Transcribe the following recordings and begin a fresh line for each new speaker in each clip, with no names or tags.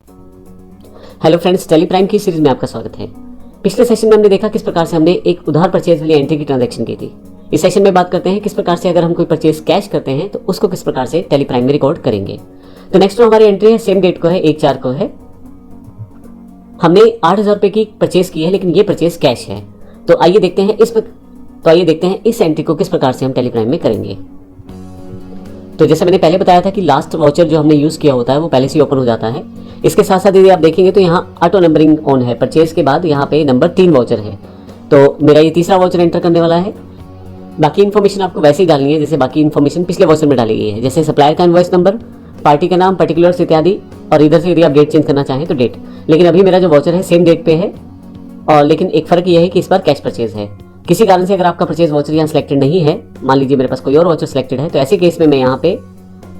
Hello friends, Tally Prime की series में आपका स्वागत है। पिछले सेशन में हमने देखा किस प्रकार से हमने एक उधार परचेज वाली एंट्री की ट्रांजैक्शन की थी। इस सेशन में बात करते हैं किस प्रकार से अगर हम कोई परचेज कैश करते हैं तो उसको किस प्रकार से टेली प्राइम में रिकॉर्ड करेंगे। तो नेक्स्ट जो हमारी एंट्री है सेम डेट को है, 1/4 को है। हमने 8,000 रुपये की परचेज की है, लेकिन ये परचेज कैश है। तो आइए देखते हैं इस एंट्री को किस प्रकार से हम टेली प्राइम में करेंगे। तो जैसे मैंने पहले बताया था कि लास्ट वाउचर जो हमने यूज़ किया होता है वो पहले से ओपन हो जाता है। इसके साथ साथ यदि आप देखेंगे तो यहाँ ऑटो नंबरिंग ऑन है। परचेज के बाद यहाँ पे नंबर 3 वाउचर है, तो मेरा ये तीसरा वाउचर एंटर करने वाला है। बाकी इन्फॉर्मेशन आपको वैसे ही डालनी है जैसे बाकी इन्फॉर्मेशन पिछले वाउचर में डाली गई है, जैसे सप्लायर का इनवॉइस नंबर, पार्टी का नाम, पर्टिकुलर्स इत्यादि, और इधर से यदि आप डेट चेंज करना चाहें तो डेट। लेकिन अभी मेरा जो वाउचर है सेम डेट पे है, और लेकिन एक फ़र्क यह है कि इस बार कैश परचेज है। किसी कारण से अगर आपका परचेज वाउचर यहाँ सिलेक्टेड नहीं है, मान लीजिए मेरे पास कोई और वाउचर सिलेक्टेड है, तो ऐसे केस में मैं यहाँ पे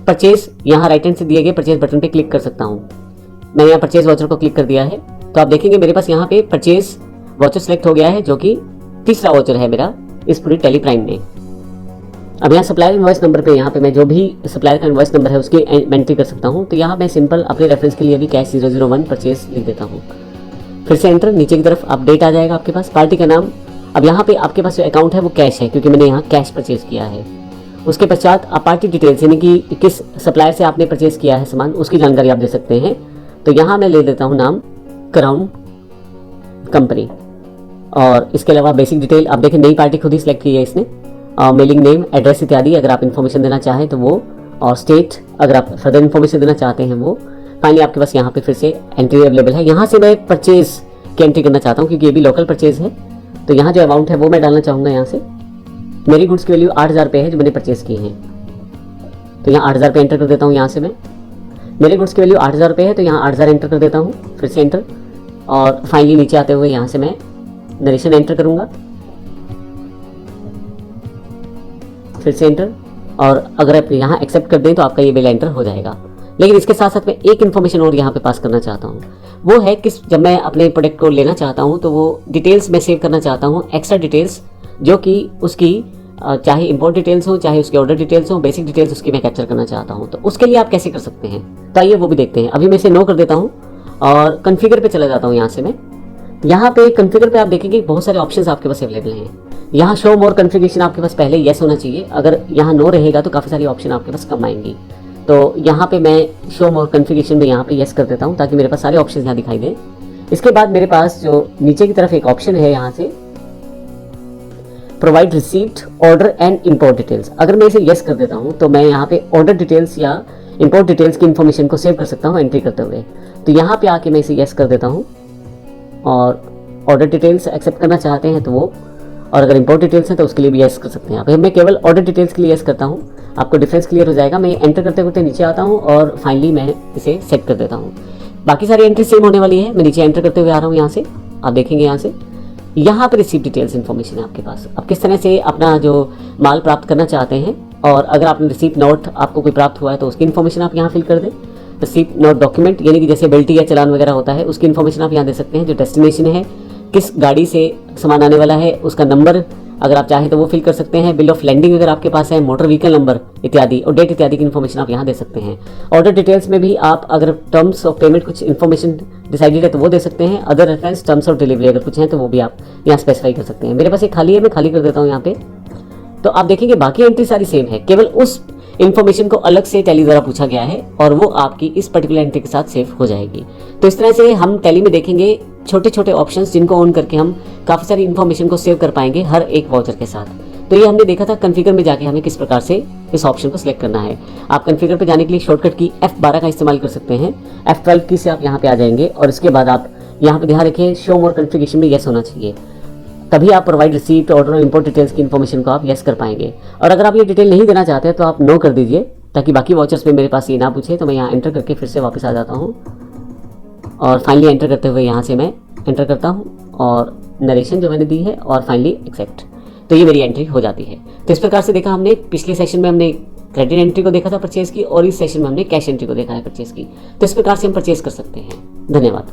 परचेज यहाँ राइट हैंड से दिए गए परचेज बटन पे क्लिक कर सकता हूँ। मैंने यहाँ परचेज वाउचर को क्लिक कर दिया है, तो आप देखेंगे मेरे पास यहाँ पे परचेज वाउचर सेलेक्ट हो गया है, जो कि तीसरा वाउचर है मेरा इस पूरी टेली प्राइम में। अब यहाँ सप्लायर इनवॉइस नंबर पे यहाँ पे मैं जो भी सप्लायर का इनवॉइस नंबर है उसकी एंट्री कर सकता हूँ। तो यहाँ मैं सिंपल अपने रेफरेंस के लिए भी कैश 001 परचेज लिख देता हूँ। फिर से एंटर, नीचे की तरफ अपडेट आ जाएगा आपके पास, पार्टी का नाम। अब यहाँ पे आपके पास जो अकाउंट है वो कैश है, क्योंकि मैंने यहाँ कैश परचेज किया है। उसके पश्चात आप पार्टी डिटेल्स यानी कि किस सप्लायर से आपने परचेज किया है सामान, उसकी जानकारी आप दे सकते हैं। तो यहाँ मैं ले देता हूँ नाम क्राउन कंपनी, और इसके अलावा बेसिक डिटेल आप देखें नई पार्टी खुद ही सिलेक्ट की है इसने, मेलिंग नेम, एड्रेस इत्यादि अगर आप इन्फॉर्मेशन देना चाहें तो वो, और स्टेट अगर आप फर्दर इन्फॉर्मेशन देना चाहते हैं वो। फाइनली आपके पास यहाँ पे फिर से एंट्री अवेलेबल है। यहाँ से मैं परचेज की एंट्री करना चाहता हूँ क्योंकि ये भी लोकल परचेज है, तो यहाँ जो अमाउंट है वो मैं डालना चाहूँगा। यहाँ से मेरी गुड्स की वैल्यू 8,000 रुपये है जो मैंने परचेज की है, तो यहाँ 8,000 रुपये एंटर कर देता हूँ। यहाँ से मैं मेरी गुड्स की वैल्यू 8,000 रुपये है, तो यहाँ 8,000 एंटर कर देता हूँ, फिर से एंटर, और फाइनली नीचे आते हुए यहाँ से मैं नरेशन एंटर करूँगा, फिर से एंटर, और अगर आप यहाँ एक्सेप्ट कर दें तो आपका ये बिल एंटर हो जाएगा। लेकिन इसके साथ साथ मैं एक इन्फॉर्मेशन और यहाँ पे पास करना चाहता हूँ, वो है कि जब मैं अपने प्रोडक्ट को लेना चाहता हूँ तो वो डिटेल्स मैं सेव करना चाहता हूँ, एक्स्ट्रा डिटेल्स जो कि उसकी चाहे इंपोर्ट डिटेल्स हो चाहे उसके ऑर्डर डिटेल्स हो, बेसिक डिटेल्स उसकी मैं कैप्चर करना चाहता हूँ। तो उसके लिए आप कैसे कर सकते हैं, तो आइए वो भी देखते हैं। अभी मैं इसे नो कर देता हूँ और कन्फिगर पे चला जाता हूँ। यहाँ से मैं यहाँ पे कन्फिगर पे आप देखेंगे बहुत सारे ऑप्शंस आपके पास अवेलेबल हैं। यहाँ शो मोर कन्फिगरेशन आपके पास पहले येस होना चाहिए, अगर यहाँ नो रहेगा तो काफ़ी सारी ऑप्शन आपके पास कम आएंगी। तो यहाँ पे मैं शो मोर कन्फिगरेशन में यहाँ पे येस कर देता हूँ ताकि मेरे पास सारे ऑप्शन यहाँ दिखाई दें। इसके बाद मेरे पास जो नीचे की तरफ एक ऑप्शन है यहाँ से provide receipt order and import details, अगर मैं इसे येस कर देता हूँ तो मैं यहाँ पे ऑर्डर डिटेल्स या इंपोर्ट डिटेल्स की इन्फॉर्मेशन को सेव कर सकता हूँ एंट्री करते हुए। तो यहाँ पे आके मैं इसे येस कर देता हूँ, और ऑर्डर डिटेल्स एक्सेप्ट करना चाहते हैं तो वो, और अगर इंपोर्ट डिटेल्स है तो उसके लिए भी येस कर सकते हैं। अब मैं केवल ऑर्डर डिटेल्स के लिए येस करता हूँ, आपको डिफरेंस क्लियर हो जाएगा। मैं एंटर करते करते नीचे आता हूँ और फाइनली मैं इसे सेट कर देता हूँ। बाकी सारी एंट्री सेम होने वाली है। मैं नीचे एंटर करते हुए आ रहा हूँ। यहाँ से आप देखेंगे यहाँ पर रिसीप्ट डिटेल्स इन्फॉर्मेशन है आपके पास, आप किस तरह से अपना जो माल प्राप्त करना चाहते हैं, और अगर आपने रिसीप्ट नोट आपको कोई प्राप्त हुआ है तो उसकी इन्फॉर्मेशन आप यहाँ फिल कर दें। रिसीप्ट नोट डॉक्यूमेंट यानी कि जैसे बिल्टी या चालान वगैरह होता है उसकी इन्फॉर्मेशन आप यहाँ दे सकते हैं। जो डेस्टिनेशन है, किस गाड़ी से सामान आने वाला है, उसका नंबर अगर आप चाहें तो वो फिल कर सकते हैं। बिल ऑफ लैंडिंग अगर आपके पास है, मोटर व्हीकल नंबर इत्यादि और डेट इत्यादि की इन्फॉर्मेशन आप यहाँ दे सकते हैं। ऑर्डर डिटेल्स में भी आप अगर टर्म्स ऑफ पेमेंट कुछ इन्फॉर्मेशन डिसाइडेड है तो वो दे सकते हैं। Other reference terms of delivery अगर कुछ है तो वो भी आप यहाँ स्पेसिफाई कर सकते हैं। मेरे पास एक खाली है, मैं खाली कर देता हूँ यहाँ पे। तो आप देखेंगे बाकी एंट्री सारी सेम है, केवल उस इन्फॉर्मेशन को अलग से टैली द्वारा पूछा गया है और वो आपकी इस पर्टिकुलर एंट्री के साथ सेव हो जाएगी। तो इस तरह से हम टैली में देखेंगे छोटे छोटे ऑप्शंस जिनको ऑन करके हम काफ़ी सारी इन्फॉर्मेशन को सेव कर पाएंगे हर एक वाउचर के साथ। तो ये हमने देखा था कन्फिगर में जाके हमें किस प्रकार से इस ऑप्शन को सिलेक्ट करना है। आप कन्फिगर पे जाने के लिए शॉर्टकट की F12 का इस्तेमाल कर सकते हैं। F12 की से आप यहाँ पे आ जाएंगे और इसके बाद आप यहाँ पे ध्यान रखिए शो मोर कन्फिगरेशन में येस होना चाहिए, तभी आप प्रोवाइड रिसीप्ट ऑर्डर और इंपोर्ट डिटेल्स की इन्फॉर्मेशन को आप येस कर पाएंगे। और अगर आप ये डिटेल नहीं देना चाहते हैं तो आप नो कर दीजिए ताकि बाकी वाउचर्स में मेरे पास ये ना पूछे। तो मैं यहाँ एंटर करके फिर से वापस आ जाता हूँ, और फाइनली एंटर करते हुए यहाँ से मैं एंटर करता हूँ और नरेशन जो मैंने दी है, और फाइनली एक्सेप्ट। तो ये मेरी एंट्री हो जाती है। तो इस प्रकार से देखा हमने, पिछले सेशन में हमने क्रेडिट एंट्री को देखा था परचेज की, और इस सेशन में हमने कैश एंट्री को देखा है परचेज की। तो इस प्रकार से हम परचेज कर सकते हैं। धन्यवाद।